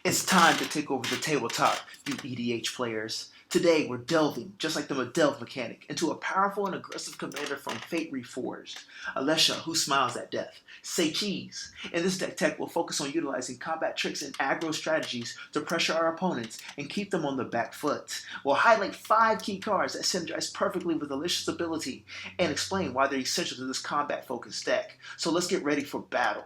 It's time to take over the tabletop, you EDH players. Today we're delving, just like the delve mechanic, into a powerful and aggressive commander from Fate Reforged, Alesha Who Smiles at Death. Say cheese! In this deck tech, we'll focus on utilizing combat tricks and aggro strategies to pressure our opponents and keep them on the back foot. We'll highlight 5 key cards that synergize perfectly with Alesha's ability and explain why they're essential to this combat-focused deck. So let's get ready for battle.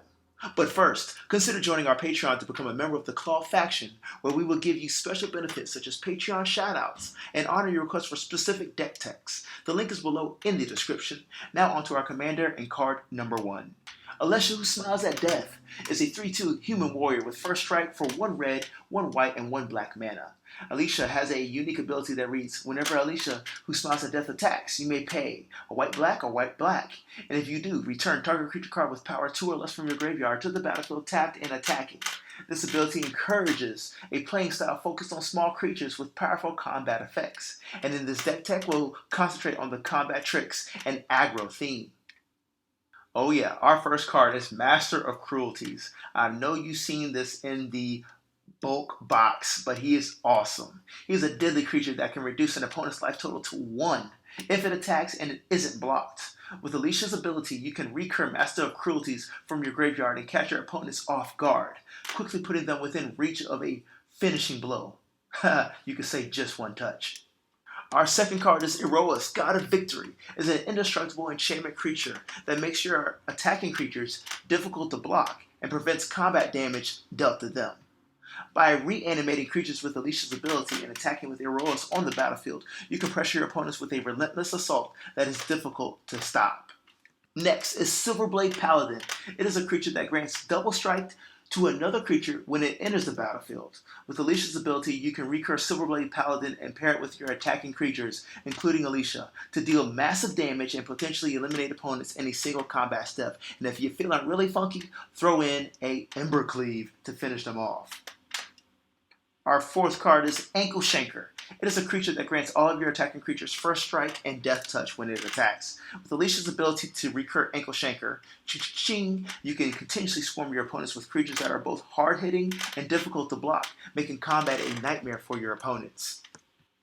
But first, consider joining our Patreon to become a member of the Claw faction, where we will give you special benefits such as Patreon shoutouts and honor your requests for specific deck techs. The link is below in the description. Now onto our commander and card number 1. Alesha Who Smiles at Death is a 3/2 human warrior with first strike for 1 red, 1 white, and 1 black mana. Alesha has a unique ability that reads, whenever Alesha Who Smiles at Death attacks, you may pay a white-black or white-black. And if you do, return target creature card with power 2 or less from your graveyard to the battlefield tapped and attacking. This ability encourages a playing style focused on small creatures with powerful combat effects. And in this deck tech, we'll concentrate on the combat tricks and aggro theme. Oh yeah, our first card is Master of Cruelties. I know you've seen this in the bulk box, but he is awesome. He is a deadly creature that can reduce an opponent's life total to 1 if it attacks and it isn't blocked. With Alesha's ability, you can recur Master of Cruelties from your graveyard and catch your opponents off guard, quickly putting them within reach of a finishing blow. You could say just 1 touch. Our second card is Iroas, God of Victory. It is an indestructible enchantment creature that makes your attacking creatures difficult to block and prevents combat damage dealt to them. By reanimating creatures with Alesha's ability and attacking with Iroas on the battlefield, you can pressure your opponents with a relentless assault that is difficult to stop. Next is Silverblade Paladin. It is a creature that grants double strike to another creature when it enters the battlefield. With Alesha's ability, you can recur Silverblade Paladin and pair it with your attacking creatures, including Alesha, to deal massive damage and potentially eliminate opponents in a single combat step. And if you're feeling really funky, throw in a Embercleave to finish them off. Our fourth card is Ankle Shanker. It is a creature that grants all of your attacking creatures first strike and death touch when it attacks. With Alesha's ability to recur Ankle Shanker, you can continuously swarm your opponents with creatures that are both hard-hitting and difficult to block, making combat a nightmare for your opponents.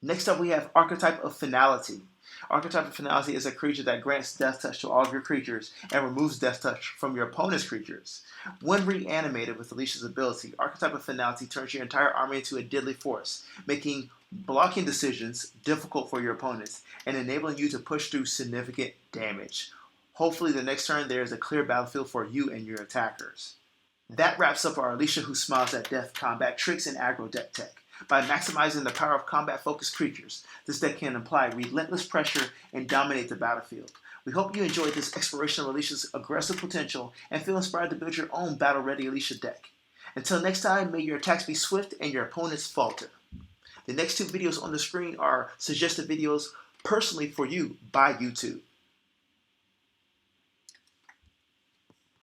Next up we have Archetype of Finality. Archetype of Finality is a creature that grants death touch to all of your creatures and removes death touch from your opponent's creatures. When reanimated with Alesha's ability, Archetype of Finality turns your entire army into a deadly force, making blocking decisions difficult for your opponents and enabling you to push through significant damage. Hopefully the next turn there is a clear battlefield for you and your attackers. That wraps up our Alesha Who Smiles at Death combat tricks and aggro deck tech. By maximizing the power of combat-focused creatures, this deck can apply relentless pressure and dominate the battlefield. We hope you enjoyed this exploration of Alesha's aggressive potential and feel inspired to build your own battle-ready Alesha deck. Until next time, may your attacks be swift and your opponents falter. The next 2 videos on the screen are suggested videos personally for you by YouTube.